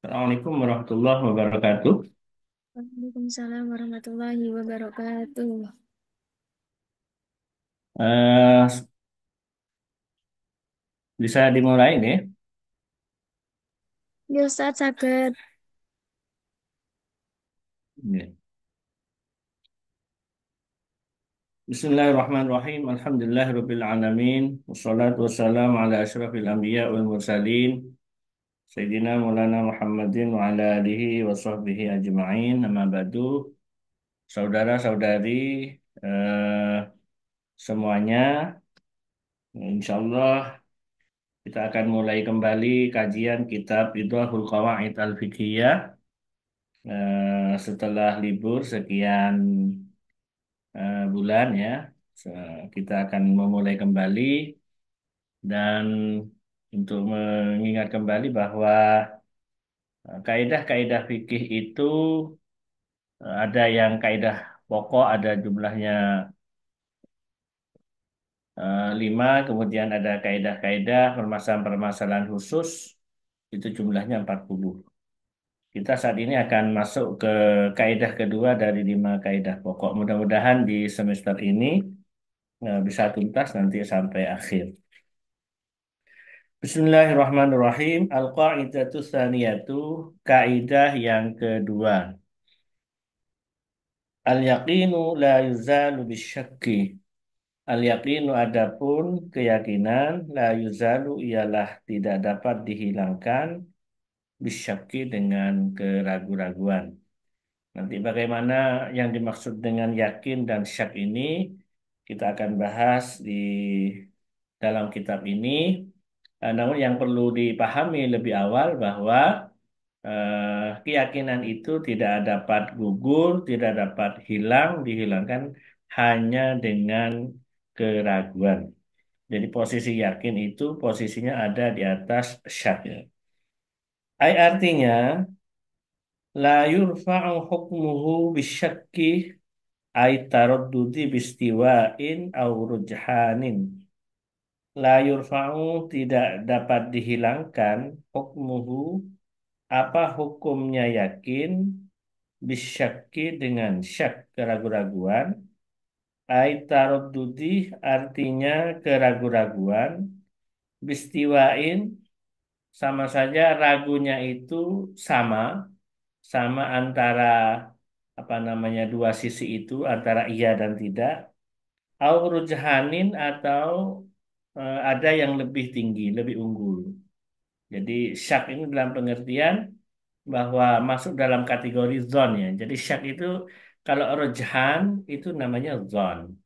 Assalamualaikum warahmatullahi wabarakatuh. Waalaikumsalam warahmatullahi wabarakatuh. Eh, Bisa dimulai nih. Ya Ustaz saged. Ya. Bismillahirrahmanirrahim. Alhamdulillahirabbil alamin. Wassalatu wassalamu ala asyrafil anbiya wal mursalin. Sayyidina Maulana Muhammadin wa ala alihi wa sahbihi ajma'in. Amma ba'du. Saudara-saudari eh, semuanya, insyaallah kita akan mulai kembali kajian kitab Idhahul Qawaid Al-Fiqhiyah setelah libur sekian bulan ya. Kita akan memulai kembali dan untuk mengingat kembali bahwa kaidah-kaidah fikih itu ada yang kaidah pokok ada jumlahnya 5, kemudian ada kaidah-kaidah permasalahan-permasalahan khusus itu jumlahnya 40. Kita saat ini akan masuk ke kaidah kedua dari 5 kaidah pokok. Mudah-mudahan di semester ini bisa tuntas nanti sampai akhir. Bismillahirrahmanirrahim. Al-qa'idatu tsaniyatu, kaidah yang kedua. Al-yaqinu la yuzalu bisyakki. Al-yaqinu adapun keyakinan la yuzalu ialah tidak dapat dihilangkan bisyakki dengan keraguan-raguan. Nanti bagaimana yang dimaksud dengan yakin dan syak ini kita akan bahas di dalam kitab ini. Namun yang perlu dipahami lebih awal bahwa keyakinan itu tidak dapat gugur, tidak dapat hilang, dihilangkan hanya dengan keraguan. Jadi posisi yakin itu posisinya ada di atas syak. Artinya la yurfa'u hukmuhu bisyakki ay taraddudi bistiwa'in aw rujhanin. La yurfa'u tidak dapat dihilangkan hukmuhu apa hukumnya yakin bisyakki dengan syak keraguan-raguan ay taraddudi artinya keraguan-raguan bistiwain sama saja ragunya itu sama sama antara apa namanya dua sisi itu antara iya dan tidak au rujhanin atau ada yang lebih tinggi lebih unggul. Jadi syak ini dalam pengertian bahwa masuk dalam kategori zon ya. Jadi syak itu kalau rujhan itu namanya zon,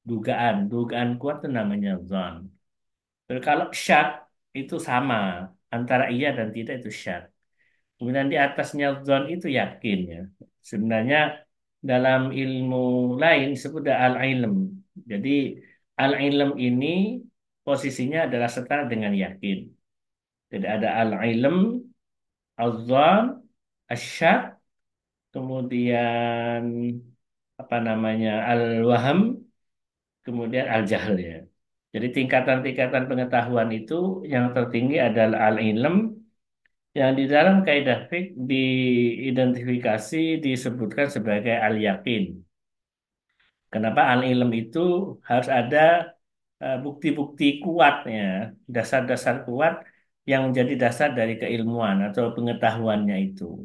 dugaan, dugaan kuat itu namanya zon. Tapi kalau syak itu sama antara iya dan tidak itu syak. Kemudian di atasnya zon itu yakin ya. Sebenarnya dalam ilmu lain disebut al-ilm. Jadi al-ilm ini posisinya adalah setara dengan yakin. Jadi ada al-ilm, al-zon, asyak, kemudian apa namanya al-waham, kemudian al-jahl ya. Jadi tingkatan-tingkatan pengetahuan itu yang tertinggi adalah al-ilm yang di dalam kaidah fiqh diidentifikasi disebutkan sebagai al-yakin. Kenapa al-ilm itu harus ada bukti-bukti kuatnya, dasar-dasar kuat yang menjadi dasar dari keilmuan atau pengetahuannya itu.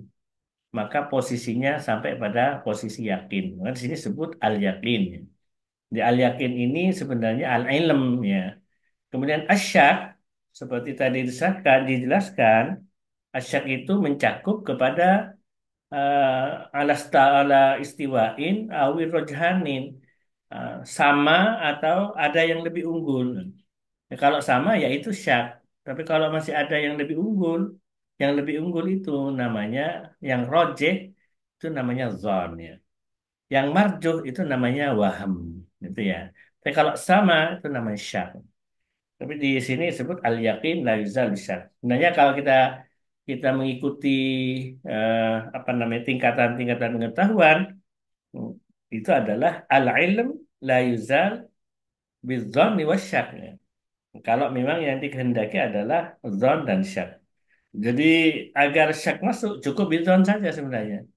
Maka posisinya sampai pada posisi yakin. Maka di sini sebut al-yakin. Di al-yakin ini sebenarnya al-ilm ya. Kemudian asyak seperti tadi dijelaskan, asyak itu mencakup kepada ala istiwain awir rojhanin. Sama atau ada yang lebih unggul. Ya, kalau sama ya itu syak. Tapi kalau masih ada yang lebih unggul itu namanya yang rojeh itu namanya zon ya. Yang marjuh itu namanya waham gitu ya. Tapi kalau sama itu namanya syak. Tapi di sini disebut al yakin la yuzal syak. Sebenarnya kalau kita kita mengikuti eh, apa namanya tingkatan-tingkatan pengetahuan, hmm, itu adalah al-ilm la yuzal bidzanni wasyak. Ya. Kalau memang yang dikehendaki adalah zon dan syak. Jadi agar syak masuk cukup bidzon saja sebenarnya.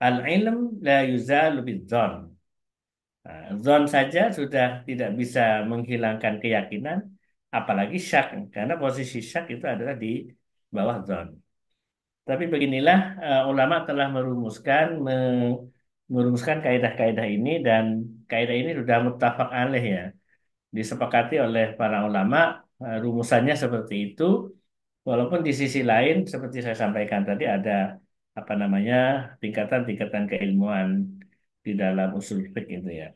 Al-ilm la yuzalu bidzon. Nah, zon saja sudah tidak bisa menghilangkan keyakinan, apalagi syak, karena posisi syak itu adalah di bawah zon. Tapi beginilah ulama telah merumuskan kaidah-kaidah ini dan kaidah ini sudah muttafaq alaih ya, disepakati oleh para ulama rumusannya seperti itu. Walaupun di sisi lain seperti saya sampaikan tadi ada apa namanya tingkatan-tingkatan keilmuan di dalam usul fiqh itu ya.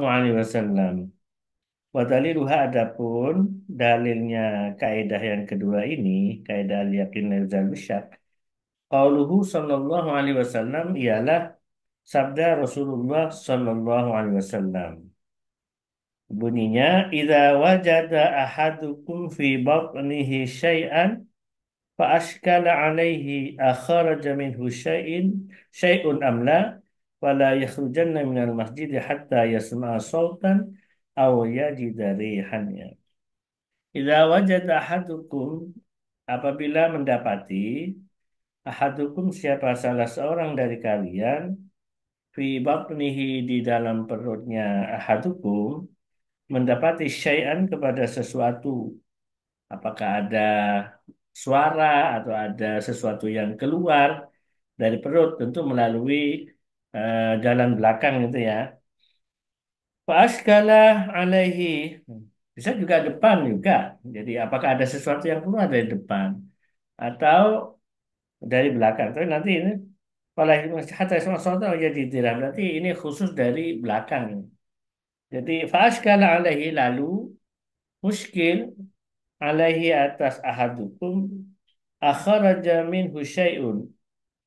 Waalaikumsalam wasallam. Wa daliluha adapun dalilnya kaidah yang kedua ini, kaidah al-yaqin lazal bisyak. Qauluhu sallallahu alaihi wasallam ialah sabda Rasulullah sallallahu alaihi wasallam. Bunyinya, "Idza wajada ahadukum fi batnihi syai'an fa ashkala alaihi akharaja minhu syai'un am la fala yakhrujanna minal masjid hatta yasma'a sautan aw yajida rihan." Idza wajada ahadukum apabila mendapati ahadukum siapa salah seorang dari kalian fi batnihi di dalam perutnya ahadukum mendapati syai'an kepada sesuatu, apakah ada suara atau ada sesuatu yang keluar dari perut, tentu melalui jalan belakang itu ya. Fa'askala alaihi, bisa juga depan juga. Jadi apakah ada sesuatu yang keluar dari depan atau dari belakang? Tapi nanti ini kalau hatta sesuatu jadi tidak berarti ini khusus dari belakang. Jadi fa'askala alaihi lalu muskil alaihi atas ahadukum akharaja minhu syai'un.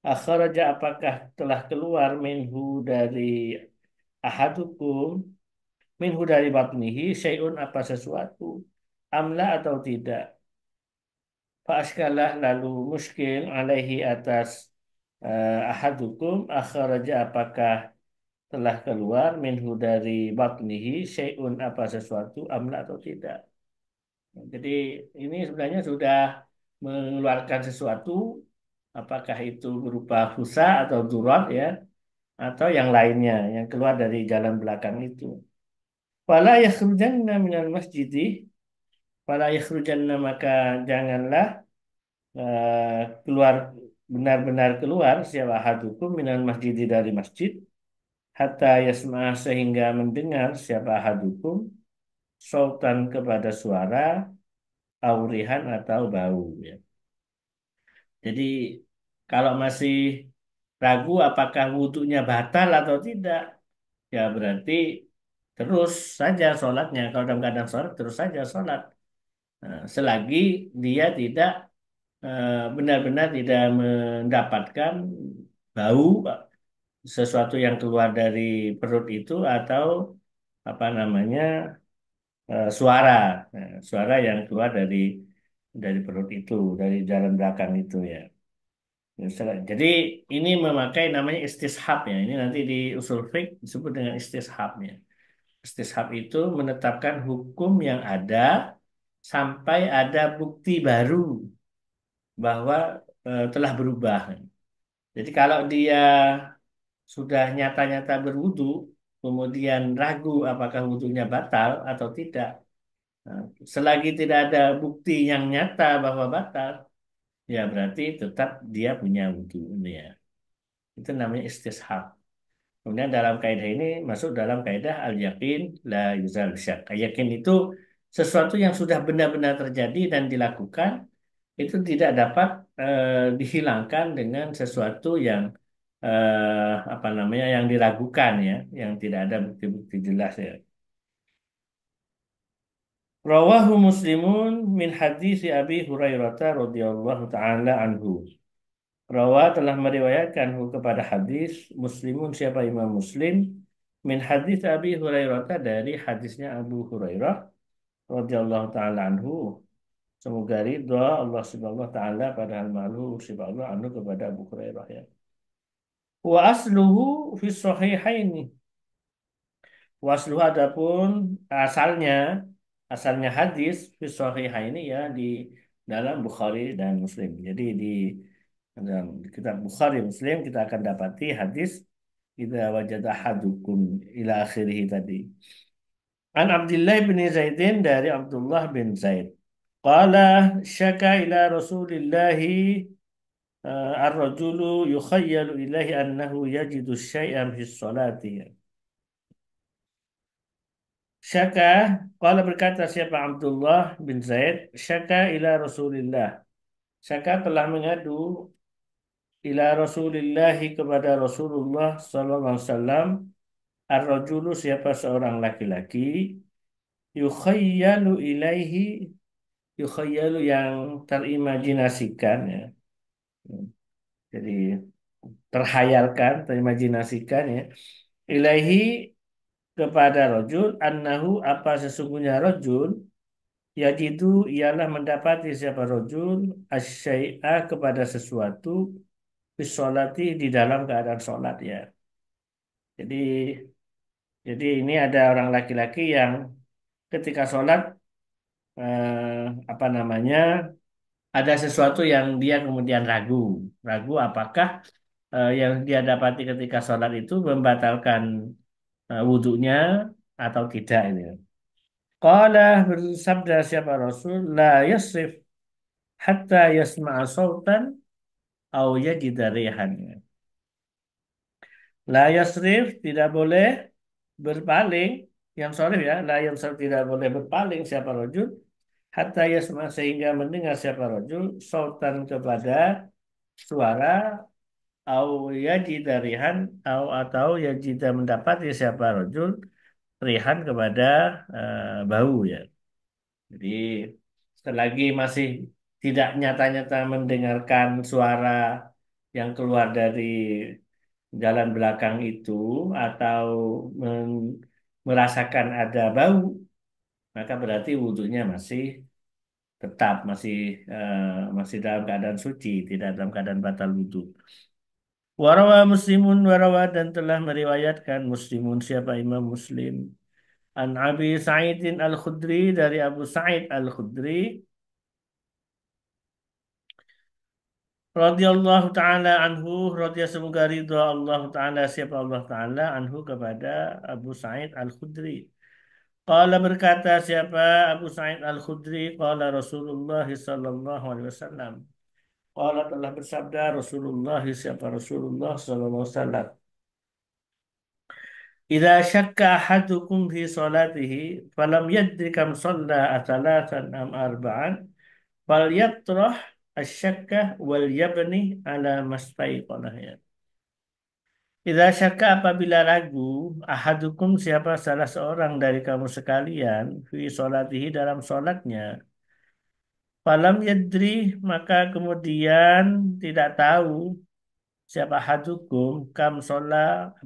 Akharaja apakah telah keluar minhu dari ahadukum, minhu dari batnihi syai'un apa sesuatu, amla atau tidak. Fa'askalah lalu muskil alaihi atas ahadukum akharaja apakah telah keluar minhu dari batnihi syai'un apa sesuatu, amla atau tidak. Jadi ini sebenarnya sudah mengeluarkan sesuatu, apakah itu berupa fusa atau durat ya, atau yang lainnya yang keluar dari jalan belakang itu. Fala yakhrujanna minal masjidi, fala yakhrujanna maka janganlah keluar benar-benar keluar siapa hadukum minal masjidi dari masjid hatta yasma sehingga mendengar siapa hadukum sultan kepada suara aurihan atau bau ya. Jadi kalau masih ragu apakah wudhunya batal atau tidak, ya berarti terus saja sholatnya. Kalau dalam keadaan sholat, terus saja sholat. Nah, selagi dia tidak benar-benar tidak mendapatkan bau sesuatu yang keluar dari perut itu atau apa namanya suara. Nah, suara yang keluar dari perut itu, dari jalan belakang itu ya. Jadi ini memakai namanya istishab ya. Ini nanti di usul fiqh disebut dengan istishab ya. Istishab itu menetapkan hukum yang ada sampai ada bukti baru bahwa telah berubah. Jadi kalau dia sudah nyata-nyata berwudu, kemudian ragu apakah wudunya batal atau tidak, nah, selagi tidak ada bukti yang nyata bahwa batal, ya berarti tetap dia punya wudu ya. Itu namanya istishab. Kemudian dalam kaidah ini masuk dalam kaidah al-yaqin la yuzal syak. Yakin itu sesuatu yang sudah benar-benar terjadi dan dilakukan itu tidak dapat dihilangkan dengan sesuatu yang apa namanya yang diragukan ya, yang tidak ada bukti-bukti jelas ya. Rawahu Muslimun min hadis Abi Hurairah radhiyallahu taala anhu. Rawa telah meriwayatkan kepada hadis Muslimun siapa Imam Muslim min hadis Abi Hurairah dari hadisnya Abu Hurairah radhiyallahu taala anhu. Semoga ridho Allah Subhanahu wa taala pada hal malu subhanahu anu kepada Abu Hurairah ya. Wa asluhu fi sahihaini. Wa asluhu adapun asalnya asalnya hadis fi sahihaini ya di dalam Bukhari dan Muslim. Jadi dalam kitab Bukhari Muslim kita akan dapati hadis idza wajada ahadukum ila akhirih tadi. An Abdullah bin Zaidin dari Abdullah bin Zaid. Qala syaka ila Rasulillahi ar-rajulu yukhayyalu ilaihi annahu yajidu syai'an fi sholati. Syaka, qala berkata siapa Abdullah bin Zaid, syaka ila Rasulillah. Syaka telah mengadu ila Rasulillahi kepada Rasulullah sallallahu alaihi wasallam ar-rajulu siapa seorang laki-laki yukhayyalu ilaihi yukhayyalu yang terimajinasikan ya. Jadi terhayalkan, terimajinasikan ya. Ilaihi kepada rojul annahu apa sesungguhnya rojul yajidu ialah mendapati siapa rojul asyai'a kepada sesuatu bisolati di dalam keadaan sholat ya. Jadi ini ada orang laki-laki yang ketika sholat apa namanya ada sesuatu yang dia kemudian ragu, ragu apakah yang dia dapati ketika sholat itu membatalkan wudhunya atau tidak ini. Qala bersabda siapa Rasul la yasrif hatta yasma'a sautan au yajida rihan. La yasrif tidak boleh berpaling yang sorif ya, la yasrif tidak boleh berpaling siapa rajul hatta yasma sehingga mendengar siapa rajul sautan kepada suara au yajida rihan atau yajida mendapati siapa rajul rihan kepada bau ya. Jadi selagi masih tidak nyata-nyata mendengarkan suara yang keluar dari jalan belakang itu atau merasakan ada bau, maka berarti wudhunya masih tetap masih dalam keadaan suci, tidak dalam keadaan batal wudhu. Warawa Muslimun warawa dan telah meriwayatkan Muslimun siapa Imam Muslim. An Abi Sa'idin Al-Khudri dari Abu Sa'id Al-Khudri radhiyallahu taala anhu radhiya semoga ridha Allah taala siapa Allah taala anhu kepada Abu Sa'id Al-Khudri. Qala berkata siapa Abu Sa'id Al-Khudri qala Rasulullah sallallahu alaihi wasallam. Qala telah bersabda Rasulullah siapa Rasulullah sallallahu alaihi wasallam. Idza syakka ahadukum fi salatihi falam yadri kam shalla atsalatan am arba'an falyatrah asy-syakka wal yabni ala mastaiqanah ya. Idza syakka apabila ragu ahadukum siapa salah seorang dari kamu sekalian fi sholatihi dalam sholatnya falam yadri maka kemudian tidak tahu siapa ahadukum kam sholat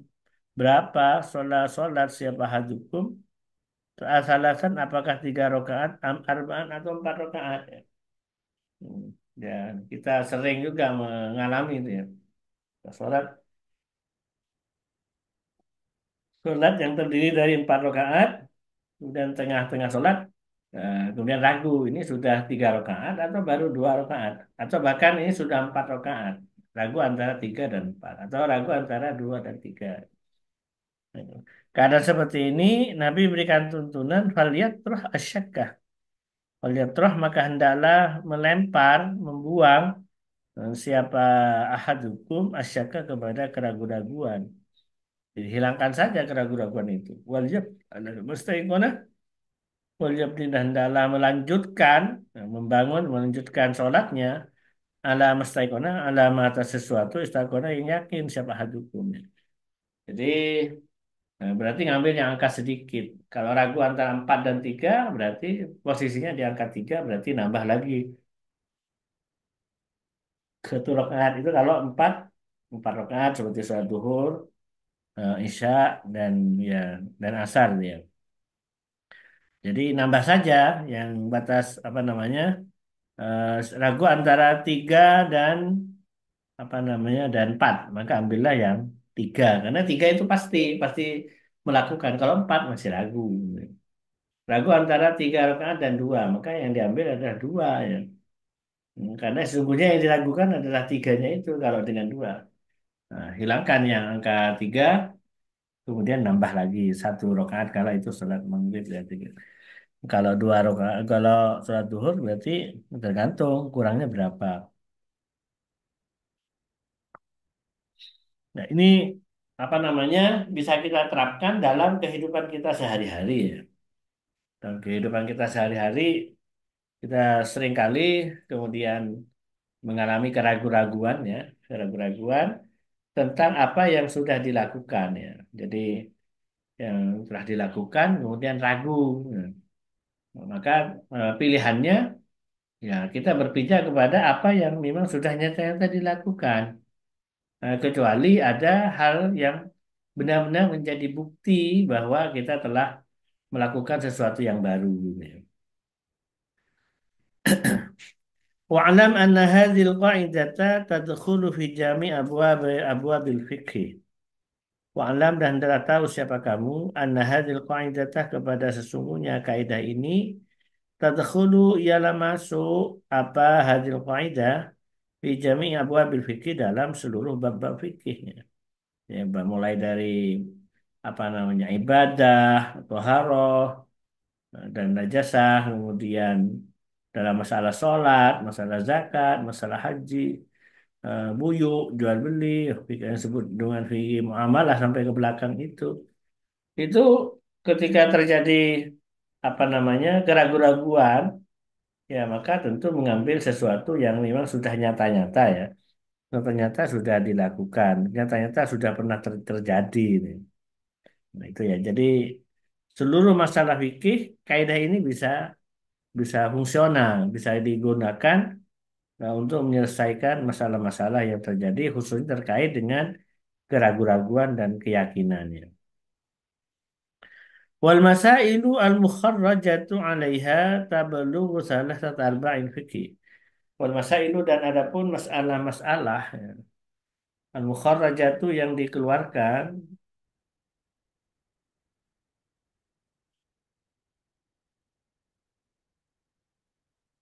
berapa sholat siapa ahadukum alasan apakah 3 rakaat arba'an atau 4 rakaat ya. Dan kita sering juga mengalami itu ya. Sholat sholat yang terdiri dari 4 rakaat dan tengah-tengah sholat kemudian ragu ini sudah 3 rakaat atau baru 2 rakaat atau bahkan ini sudah 4 rakaat ragu antara 3 dan 4 atau ragu antara 2 dan 3. Keadaan seperti ini Nabi berikan tuntunan falyatrah asyakkah falyatrah maka hendaklah melempar membuang siapa ahadukum asyakka kepada keraguan-raguan. Jadi hilangkan saja keraguan-raguan itu. Wajib ada mustaiqonah wajib dan hendaklah melanjutkan membangun melanjutkan sholatnya ala mustaiqonah ala atas sesuatu istiqonah yang yakin siapa ahadukum. Jadi berarti ngambil yang angka sedikit. Kalau ragu antara 4 dan 3 berarti posisinya di angka 3 berarti nambah lagi 1 rakaat itu kalau 4 rakaat seperti sholat duhur, isya dan ya dan asar ya. Jadi nambah saja yang batas apa namanya Ragu antara 3 dan apa namanya dan 4, maka ambillah yang 3 karena 3 itu pasti pasti melakukan. Kalau 4 masih ragu. Ragu antara 3 rakaat dan 2, maka yang diambil adalah 2 ya. Karena sesungguhnya yang diragukan adalah tiganya itu kalau dengan 2. Nah, hilangkan yang angka 3, kemudian nambah lagi 1 rakaat kalau itu sholat maghrib berarti. Kalau 2 rakaat, kalau sholat duhur berarti tergantung kurangnya berapa. Nah, ini apa namanya bisa kita terapkan dalam kehidupan kita sehari-hari ya. Dalam kehidupan kita sehari-hari kita seringkali kemudian mengalami keraguan-raguan ya, keraguan-raguan tentang apa yang sudah dilakukan ya. Jadi yang telah dilakukan kemudian ragu. Ya. Maka pilihannya ya kita berpijak kepada apa yang memang sudah nyata-nyata dilakukan. Kecuali ada hal yang benar-benar menjadi bukti bahwa kita telah melakukan sesuatu yang baru gitu ya. Wa'lam anna hadhil qa'idata tadkhulu fi jami' abwabil fiqh. Wa'lam dan hendaklah tahu siapa kamu anna hadhil qa'idata kepada sesungguhnya kaidah ini tadkhulu ialah masuk apa hadhil qa'idah fi jami' abwabil fiqh dalam seluruh bab-bab fikihnya. Ya, mulai dari apa namanya ibadah, toharoh, dan najasah, kemudian dalam masalah sholat, masalah zakat, masalah haji, buyuk, jual beli, yang disebut dengan fikih muamalah sampai ke belakang itu ketika terjadi apa namanya keraguan-raguan, ya maka tentu mengambil sesuatu yang memang sudah nyata-nyata ya, ternyata sudah dilakukan, nyata-nyata sudah pernah terjadi. Ini. Nah, itu ya. Jadi seluruh masalah fikih kaidah ini bisa bisa fungsional, bisa digunakan untuk menyelesaikan masalah-masalah yang terjadi khususnya terkait dengan keraguan-raguan dan keyakinannya. Wal masailu al mukharrajatu 'alaiha tablughu salasata arba'in fikih. Wal masailu dan adapun masalah-masalah ya, al mukharrajatu yang dikeluarkan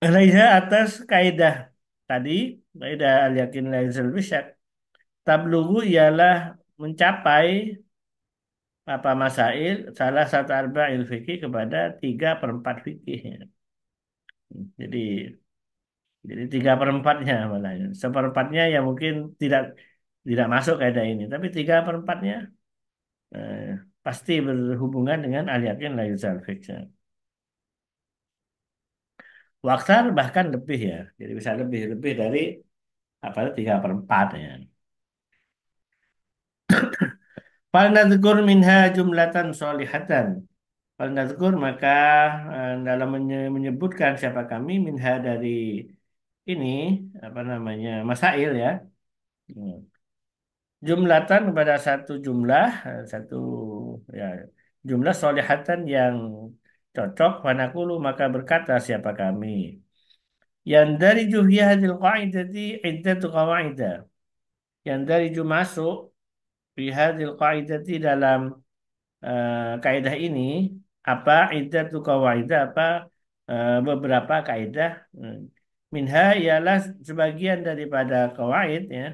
'alaiha atas kaidah tadi, kaidah al yakin la yazal bisyak. Tablughu ialah mencapai apa masail salah satu arba'il fikih kepada 3/4 fikihnya. Jadi 3/4-nya malah. Seperempatnya ya mungkin tidak tidak masuk kaidah ini, tapi 3/4-nya eh, pasti berhubungan dengan al yakin la yuzal fikih. Waktar bahkan lebih ya, jadi bisa lebih lebih dari apa 3/4 ya. Fal nadhkur minha jumlatan solihatan. Fal nadhkur maka dalam menyebutkan siapa kami minha dari ini apa namanya masail ya. Hmm. Jumlatan kepada satu jumlah satu ya jumlah solihatan yang cocok panakulu maka berkata siapa kami yang dari juhiyah hadil qaidati iddatu qawaidah yang dari masuk fi hadil qaidati dalam kaidah ini apa iddatu qawaidah apa beberapa kaidah minha ialah sebagian daripada kawaid ya.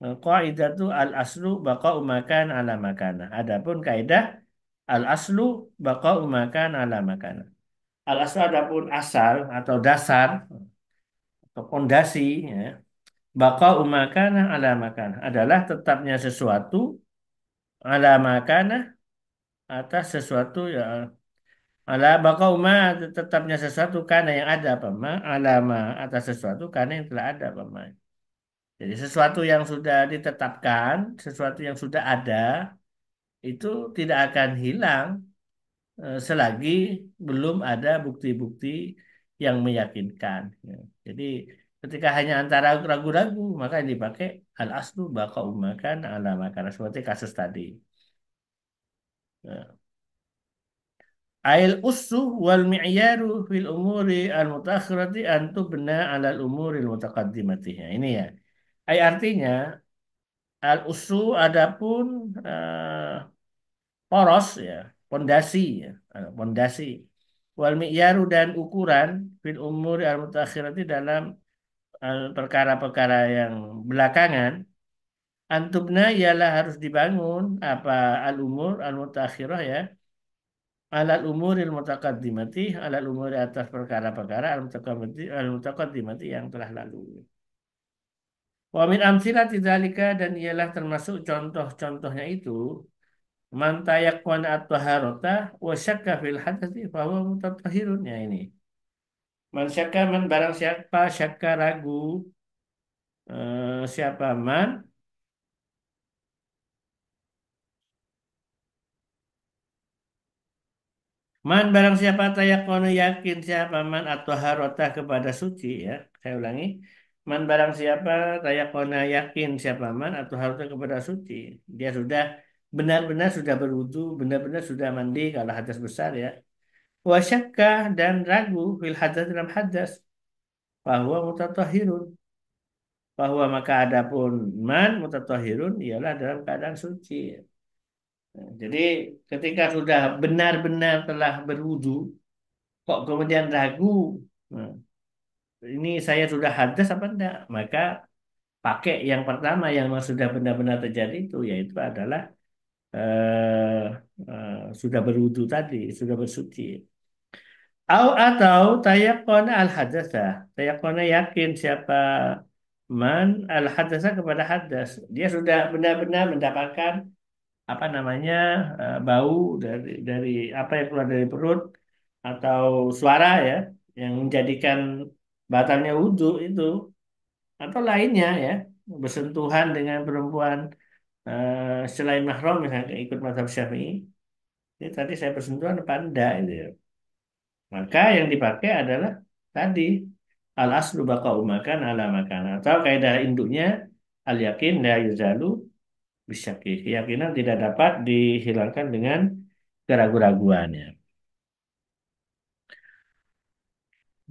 Kaidah itu al aslu baqa'u makan ala makana. Adapun kaidah al aslu baqa'u makan ala makana. Al aslu adapun asal atau dasar atau pondasi ya. Baqa'u makana ala makana adalah tetapnya sesuatu ala makana atas sesuatu ya ala baqa'u ma tetapnya sesuatu karena yang ada apa ma ala ma atas sesuatu karena yang telah ada apa ma. Jadi sesuatu yang sudah ditetapkan, sesuatu yang sudah ada itu tidak akan hilang selagi belum ada bukti-bukti yang meyakinkan. Ya. Jadi ketika hanya antara ragu-ragu maka yang dipakai al aslu baqa'u makan ala makan seperti kasus tadi. Ya. Ail usu wal mi'yaru fil umuri al mutaakhirati an tubna ala al umuri al mutaqaddimati. Nah, ini ya. Ay artinya al usu adapun poros ya, pondasi ya, pondasi. Wal mi'yaru dan ukuran fil umuri al mutaakhirati dalam perkara-perkara yang belakangan. Antubna ialah harus dibangun apa al umur al mutaakhirah ya, alal umuril mutaqaddimati, alal umuri atas perkara-perkara al mutaqaddimati yang telah lalu. Wa min amsilati dzalika dan ialah termasuk contoh-contohnya itu man tayaqqana at-taharata wa syakka fil hadatsy fa huwa mutatahhirun ya ini. Man syakka man barang siapa syakka ragu siapa man Man barang siapa tayakono yakin siapa man atau harota kepada suci ya. Saya ulangi. Man barang siapa tayakona yakin siapa man atau harota kepada suci. Dia sudah benar-benar sudah berwudu, benar-benar sudah mandi kalau hadas besar ya. Wasyakka dan ragu fil hadas dalam hadas. Bahwa mutatahhirun. Bahwa maka adapun man mutatahhirun ialah dalam keadaan suci. Nah, jadi ketika sudah benar-benar telah berwudu, kok kemudian ragu, nah, ini saya sudah hadas apa enggak? Maka pakai yang pertama yang memang sudah benar-benar terjadi itu, yaitu adalah eh, sudah berwudu tadi, sudah bersuci. Atau tayakon al hadasa, tayakon yakin siapa man al hadasa kepada hadas, dia sudah benar-benar mendapatkan apa namanya bau dari apa yang keluar dari perut atau suara ya yang menjadikan batalnya wudhu itu atau lainnya ya bersentuhan dengan perempuan selain mahram misalnya ikut mazhab Syafi'i ini tadi saya bersentuhan apa enggak itu ya. Maka yang dipakai adalah tadi al aslu baqa'u makan ala makan atau kaidah induknya al yakin la yuzalu bisyaki. Keyakinan tidak dapat dihilangkan dengan keraguan-raguannya.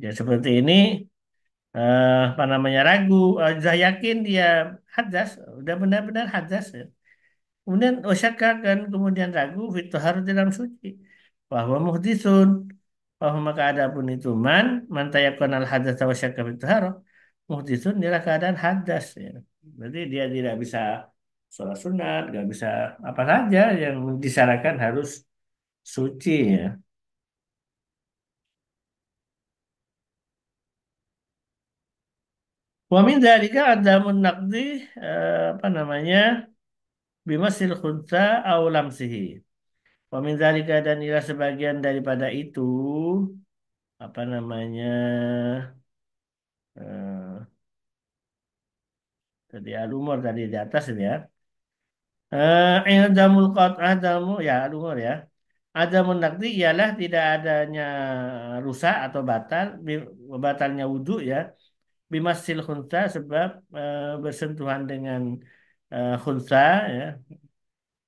Ya seperti ini apa namanya ragu, sudah yakin dia hadas, udah benar-benar hadas. Ya. Kemudian osyaka kan kemudian ragu fitohar dalam suci. Bahwa muhdisun. Bahwa maka ada pun itu man tayakun al hadas wa syaka fitohar. Muhdisun dia keadaan hadas. Ya. Berarti dia tidak bisa sholat sunat, nggak bisa apa saja yang disyaratkan harus suci ya. Wa min dzalika adamun naqdi apa namanya? Bimasil khunsa aw lamsihi. Wa min dzalika dan ila sebagian daripada itu apa namanya? eh tadi al-umur tadi di atas ini ya. I'damul adamu ya al-umur ya. Adamun naqdi ialah tidak adanya rusak atau batalnya wudhu ya. Bimasil khunsa sebab bersentuhan dengan khunsa ya,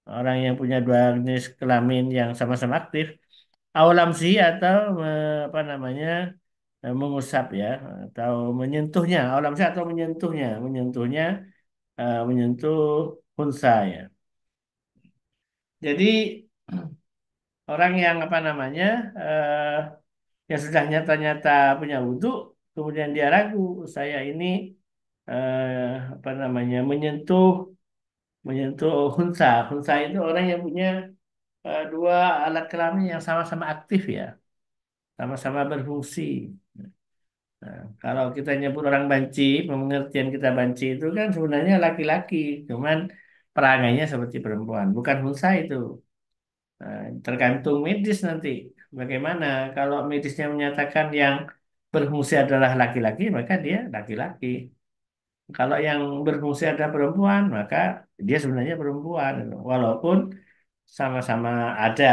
orang yang punya dua jenis kelamin yang sama-sama aktif, aulamsi atau apa namanya mengusap ya atau menyentuhnya, aulamsi atau menyentuh khunsa ya. Jadi orang yang apa namanya eh, yang sudah nyata-nyata punya wudhu, kemudian dia ragu, saya ini apa namanya menyentuh hunsa. Hunsa itu orang yang punya dua alat kelamin yang sama-sama aktif ya, sama-sama berfungsi. Nah, kalau kita nyebut orang banci, pengertian kita banci itu kan sebenarnya laki-laki, cuman perangainya seperti perempuan, bukan hunsa itu. Nah, tergantung medis nanti. Bagaimana kalau medisnya menyatakan yang berfungsi adalah laki-laki, maka dia laki-laki. Kalau yang berfungsi ada perempuan, maka dia sebenarnya perempuan. Walaupun sama-sama ada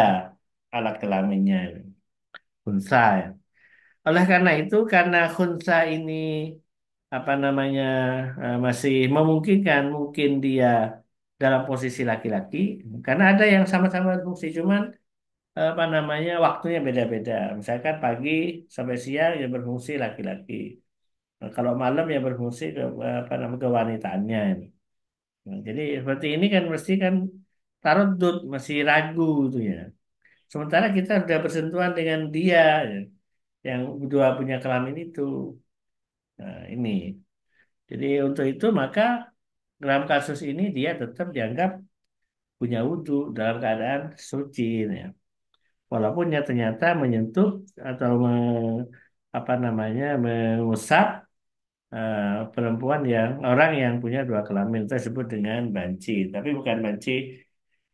alat kelaminnya, khunsa. Ya. Oleh karena itu, karena khunsa ini apa namanya masih memungkinkan, mungkin dia dalam posisi laki-laki, karena ada yang sama-sama berfungsi, cuman apa namanya waktunya beda-beda. Misalkan pagi sampai siang ya berfungsi laki-laki. Nah, kalau malam ya berfungsi ke apa namanya kewanitaannya ini. Nah, jadi seperti ini kan mesti kan taruddud masih ragu itu ya. Sementara kita sudah bersentuhan dengan dia ya, yang dua punya kelamin itu. Nah, ini. Jadi untuk itu maka dalam kasus ini dia tetap dianggap punya wudhu dalam keadaan suci ya. Walaupun ya ternyata menyentuh atau apa namanya mengusap eh, perempuan yang orang yang punya dua kelamin tersebut dengan banci, tapi bukan banci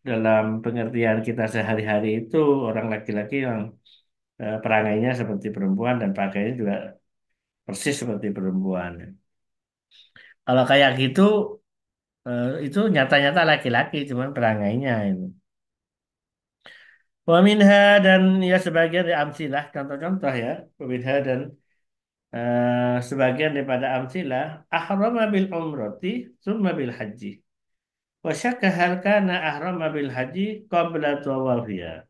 dalam pengertian kita sehari-hari itu orang laki-laki yang perangainya seperti perempuan dan pakainya juga persis seperti perempuan. Kalau kayak gitu itu nyata-nyata laki-laki cuman perangainya itu. Wa minha dan ya sebagian dari amsilah contoh-contoh ya. Wa minha dan sebagian daripada amsilah ahrama bil umrati summa bil haji. Wa syakka hal kana ahrama bil haji qabla tawafiya.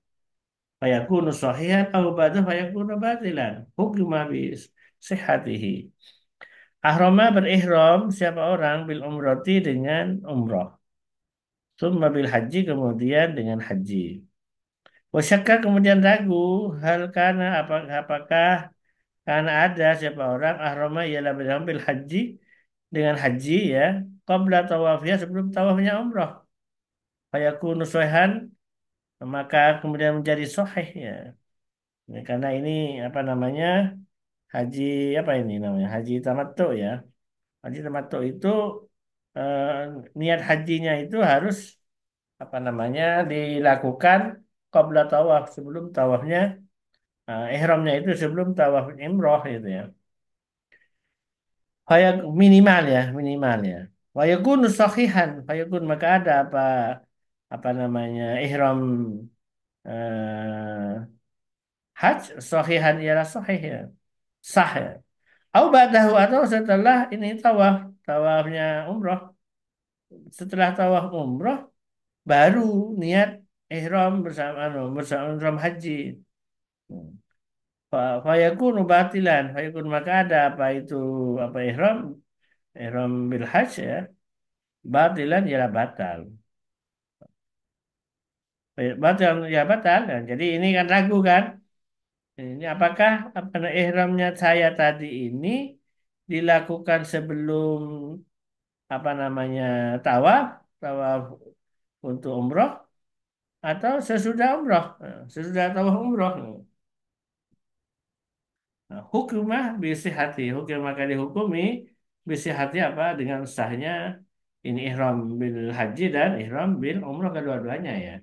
Fayakunu sahihan aw ba'da fayakunu batilan. Hukma bi sihhatihi. Ahrama berihram siapa orang bil umrati dengan umrah. Summa bil haji kemudian dengan haji. Wasyaka kemudian ragu hal karena apakah karena ada siapa orang ahrama ialah berambil haji dengan haji ya qabla tawafnya sebelum tawafnya umrah fayakunu sohan maka kemudian menjadi sahih ya. Ya, karena ini apa namanya haji apa ini namanya haji tamattu ya. Haji tamattu itu eh, niat hajinya itu harus apa namanya dilakukan qabla tawaf sebelum tawafnya. Ihramnya itu sebelum tawaf umroh itu ya. Kayak minimal ya, minimal ya. Wayakun sahihan, wayakun maka ada apa namanya ihram eh, haji sahihan ialah sahih ya, sah ya. Au ba'dahu atau setelah ini tawafnya umroh, setelah tawaf umroh baru niat ihram bersama bersama ihram haji. Fayakunu batilan, fayakun maka ada apa itu apa ihram bil hajj ya, batilan ya batal. Batal ya batal. Nah, jadi ini kan ragu kan? Ini apakah apa ihramnya saya tadi ini dilakukan sebelum apa namanya tawaf, tawaf untuk umroh atau sesudah umroh, nah, sesudah tawaf umroh. Nah, hukumah bisi hati, hukum maka dihukumi bisi hati apa dengan sahnya ini ihram bil haji dan ihram bil umrah kedua-duanya ya.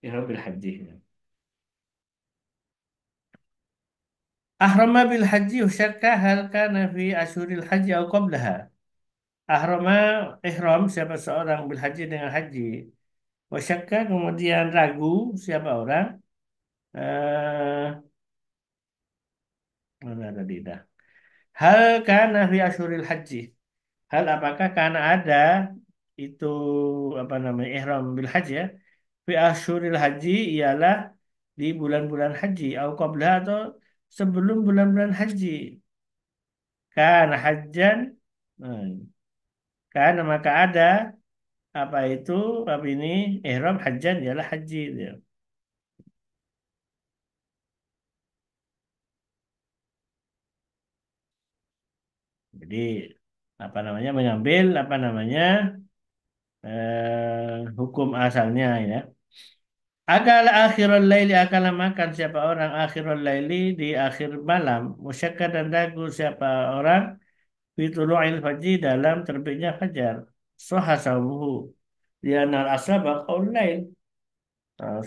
Ihram bil haji. Ahrama bil haji syakka hal kana fi asyuril haji atau qablaha. Ahrama ihram siapa seorang bil haji dengan haji. Wasyakka kemudian ragu siapa orang eh mana tadi dah. Hal kana fi asyuril haji. Hal apakah karena ada itu apa namanya ihram bil haji ya. Fi asyuril haji ialah di bulan-bulan haji atau qabla atau sebelum bulan-bulan haji. Karena hajjan karena maka ada apa itu apa ini ihram hajjan ialah haji dia. Jadi apa namanya mengambil apa namanya hukum asalnya ya. Akal akhirul laili akal makan siapa orang akhirul laili di akhir malam. Musyakka dan ragu siapa orang fitulu'il fajri dalam terbitnya fajar. Soha saumuhu. Dia nal asaba qaul lail.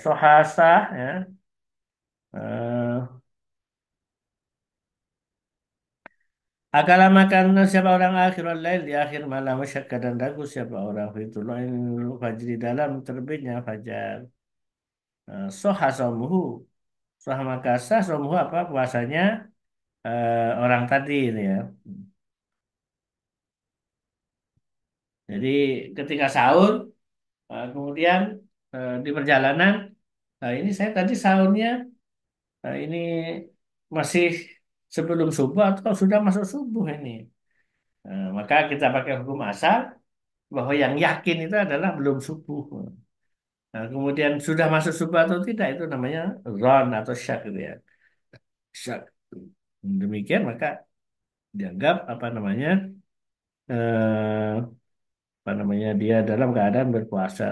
Soha sah ya. Eh, akal makan siapa orang akhirul lail di akhir malam. Musyakka dan ragu siapa orang fitulu'il fajri dalam terbitnya fajar. Soha saumuhu. Soha makasah saumuhu apa puasanya orang tadi ini ya. Jadi ketika sahur, kemudian di perjalanan Nah, ini saya tadi sahurnya, ini masih sebelum subuh atau sudah masuk subuh ini. Maka kita pakai hukum asal bahwa yang yakin itu adalah belum subuh. Nah, kemudian sudah masuk subuh atau tidak itu namanya ron atau syak gitu ya. Syak. Demikian maka dianggap eh, apa namanya dia dalam keadaan berpuasa.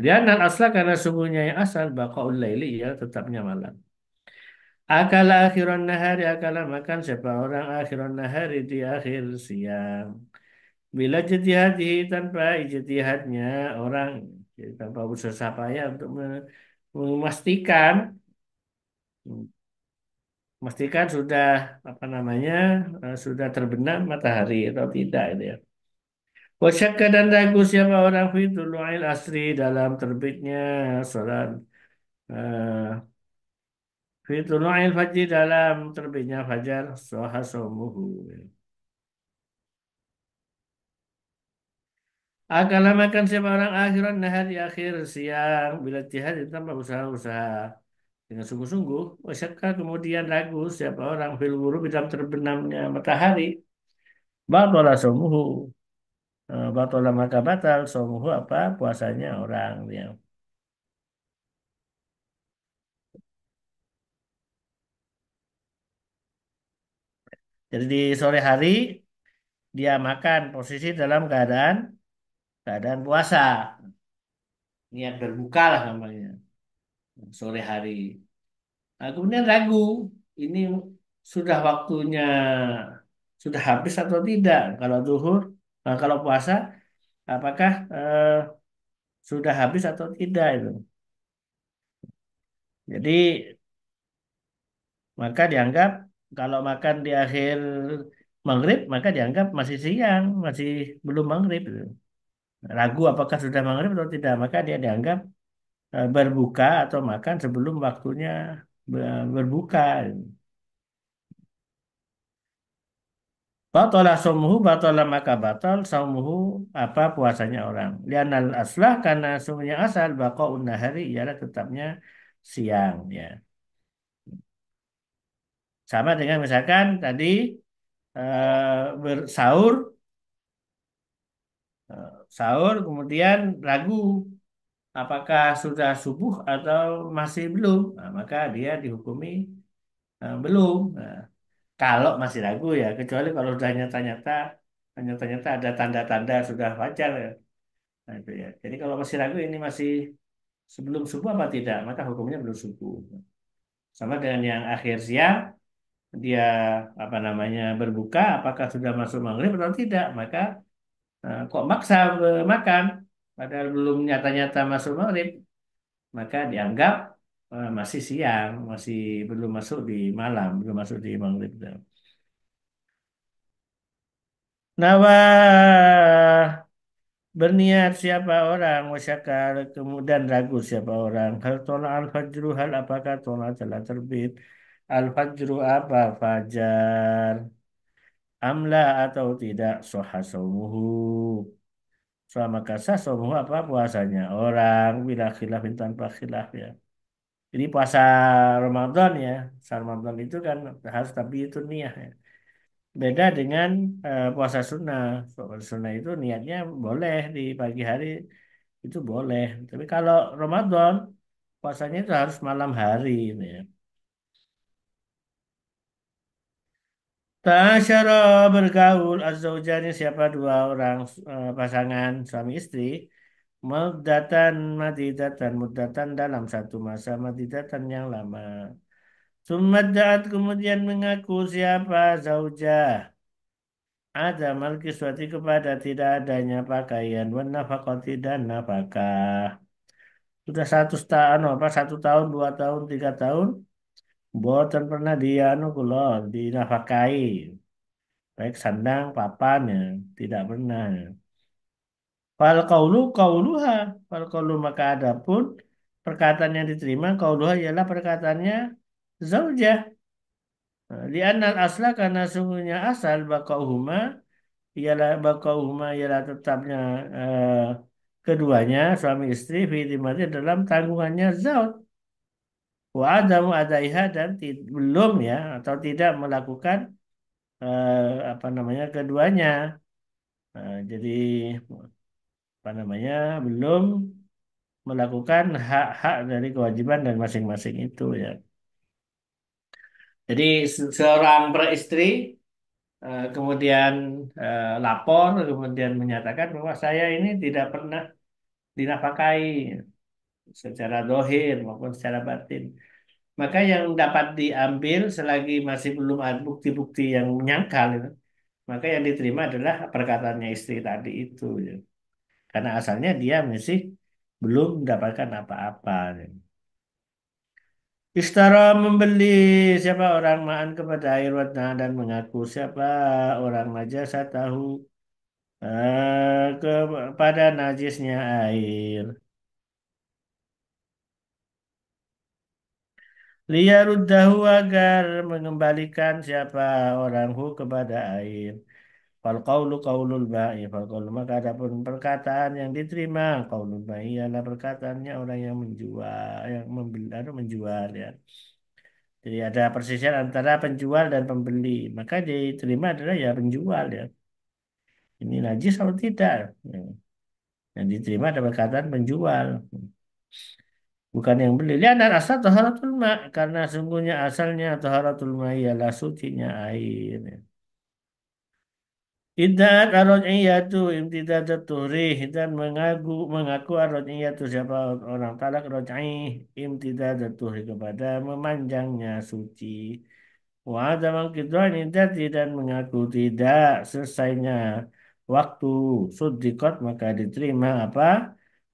Dia nan asla karena sungguhnya yang asal baqaul laili ya tetapnya malam. Akala akhiran nahari akala makan siapa orang akhiran nahari di akhir siang. Bila ijtihadihi tanpa ijtihadnya orang, jadi tanpa usaha payah untuk memastikan memastikan sudah apa namanya sudah terbenam matahari atau tidak itu ya. Wasyakka dan ragu siapa orang fi tulu'il asri dalam terbitnya salat eh, fi tulu'il fajri dalam terbitnya fajar soha somuhu. Akala makan siapa orang akhiran nahar di akhir siang bila jihad tanpa usaha-usaha dengan sungguh-sungguh. Wasyakka kemudian ragu siapa orang fil ghurub dalam terbenamnya matahari. Batala somuhu. Batala maka batal somuhu apa puasanya orang yang. Jadi di sore hari dia makan posisi dalam keadaan puasa, niat berbuka lah namanya sore hari. Nah, kemudian ragu ini sudah waktunya sudah habis atau tidak. Kalau zuhur, kalau puasa apakah sudah habis atau tidak itu. Jadi maka dianggap kalau makan di akhir maghrib maka dianggap masih siang, masih belum maghrib itu. Ragu apakah sudah maghrib atau tidak, maka dia dianggap berbuka atau makan sebelum waktunya berbuka. Batalah saumuhu, batalah maka batal saumuhu apa puasanya orang. Lianal aslah karena sungguhnya asal baqaun nahari ialah tetapnya siang ya. Sama dengan misalkan tadi bersahur, sahur kemudian ragu apakah sudah subuh atau masih belum. Nah, maka dia dihukumi belum. Nah, kalau masih ragu ya, kecuali kalau sudah nyata-nyata ada tanda-tanda sudah wajar ya. Nah, itu ya. Jadi kalau masih ragu ini masih sebelum subuh apa tidak, maka hukumnya belum subuh. Sama dengan yang akhir siang, dia apa namanya berbuka, apakah sudah masuk maghrib atau tidak, maka kok maksa makan, padahal belum nyata-nyata masuk maghrib, maka dianggap masih siang, masih belum masuk di malam, belum masuk di maghrib. Nawah berniat siapa orang wasyakal kemudian ragu siapa orang hal tola al fajru hal apakah tola telah terbit al fajru apa fajar amla atau tidak soha saumuhu selama kasah saumuhu apa puasanya orang bila khilafin tanpa khilaf ya jadi puasa Ramadan ya puasa Ramadan itu kan harus tapi itu niat ya. Beda dengan puasa sunnah. Puasa sunnah itu niatnya boleh di pagi hari itu boleh. Tapi kalau Ramadan puasanya itu harus malam hari ini ya. Tasyara bergaul az-zaujani siapa dua orang pasangan suami istri muddatan madidatan muddatan dalam satu masa madidatan yang lama. Summaddaat kemudian mengaku siapa zaujah ada mal kiswati kepada tidak adanya pakaian wan nafaqati dan nafkah. Sudah satu tahun apa 1 tahun 2 tahun 3 tahun boten pernah dia anu kula dinafkahi baik sandang papannya tidak pernah. Fal qaulu qauluha fal qaulu maka adapun perkataan yang diterima qauluha ialah perkataannya zaujah. Li'annal asla karena sungguhnya asal baqauhuma ialah baqauhuma ialah tetapnya keduanya suami istri fi dalam tanggungannya zauj. Wa adamu adaiha dan belum ya atau tidak melakukan apa namanya keduanya. Jadi apa namanya belum melakukan hak-hak dari kewajiban dan masing-masing itu ya. Jadi seorang beristri kemudian lapor kemudian menyatakan bahwa saya ini tidak pernah dinafkahi secara dohir maupun secara batin. Maka yang dapat diambil selagi masih belum ada bukti-bukti yang menyangkal itu, maka yang diterima adalah perkataannya istri tadi itu ya. Karena asalnya dia masih belum mendapatkan apa-apa ya. Istara membeli siapa orang ma'an kepada air wadna dan mengaku siapa orang najasa tahu kepada najisnya air. Liyaruddahu agar mengembalikan siapa orang hu kepada air. Fal qawlu qawlul ba'i. Fal qawlu maka adapun perkataan yang diterima. Qawlul ba'i adalah perkataannya orang yang menjual, yang membeli, menjual ya. Jadi ada persisian antara penjual dan pembeli. Maka diterima adalah ya penjual ya. Ini najis atau tidak? Ya. Yang diterima ada perkataan penjual. Bukan yang beli. Lihat dan asal taharatul ma. Karena sungguhnya asalnya taharatul ma ialah sucinya air. Iddat ar-raj'iyatu imtidad turih dan mengaku ar-raj'iyatu siapa orang talak raj'i imtidad turih kepada memanjangnya suci. Wa adam al dan mengaku tidak selesainya waktu suddiqat maka diterima apa?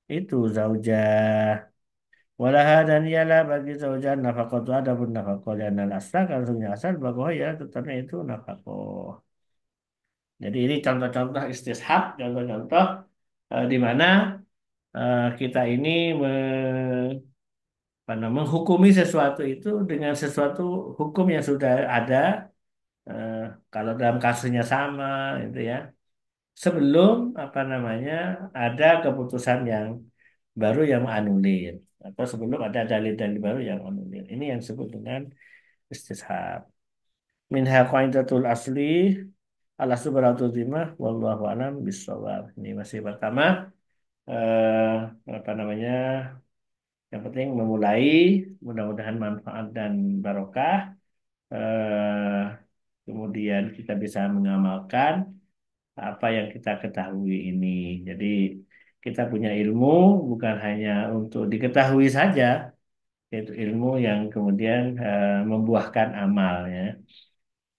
Itu zaujah. Walaha dan ialah bagi zaujah nafaqatu adapun nafaqah dan al-asal kalau sesungguhnya asal bahwa ya tetapnya itu nafaqah. Jadi ini contoh-contoh istishab, contoh-contoh di mana kita ini menghukumi sesuatu itu dengan sesuatu hukum yang sudah ada. eh, Kalau dalam kasusnya sama, itu ya. Sebelum apa namanya ada keputusan yang baru yang menganulir atau sebelum ada dalil-dalil baru yang menganulir. Ini yang disebut dengan istishab. Minha qaidatul asli ala subratul dimah wallahu alam bisawab. Ini masih pertama eh, apa namanya? Yang penting memulai mudah-mudahan manfaat dan barokah. Eh, Kemudian kita bisa mengamalkan apa yang kita ketahui ini. Jadi kita punya ilmu bukan hanya untuk diketahui saja, yaitu ilmu yang kemudian membuahkan amal ya.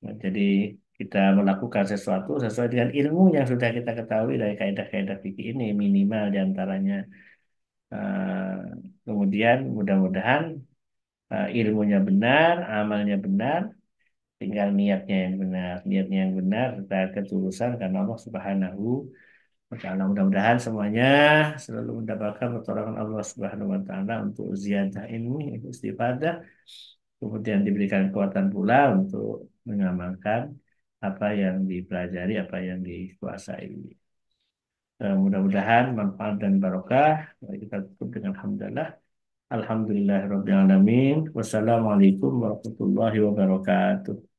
Nah, jadi kita melakukan sesuatu sesuai dengan ilmu yang sudah kita ketahui dari kaidah-kaidah fikih ini minimal diantaranya. Kemudian mudah-mudahan ilmunya benar, amalnya benar, tinggal niatnya yang benar. Niatnya yang benar dan ketulusan karena Allah Subhanahu wa Ta'ala. Mudah-mudahan semuanya selalu mendapatkan pertolongan Allah Subhanahu wa Ta'ala untuk ziyadah ilmu, istifadah, kemudian diberikan kekuatan pula untuk mengamalkan apa yang dipelajari, apa yang dikuasai. Mudah-mudahan manfaat dan barokah. Mari kita tutup dengan alhamdulillah. Alhamdulillahirabbil alamin. Wassalamualaikum warahmatullahi wabarakatuh.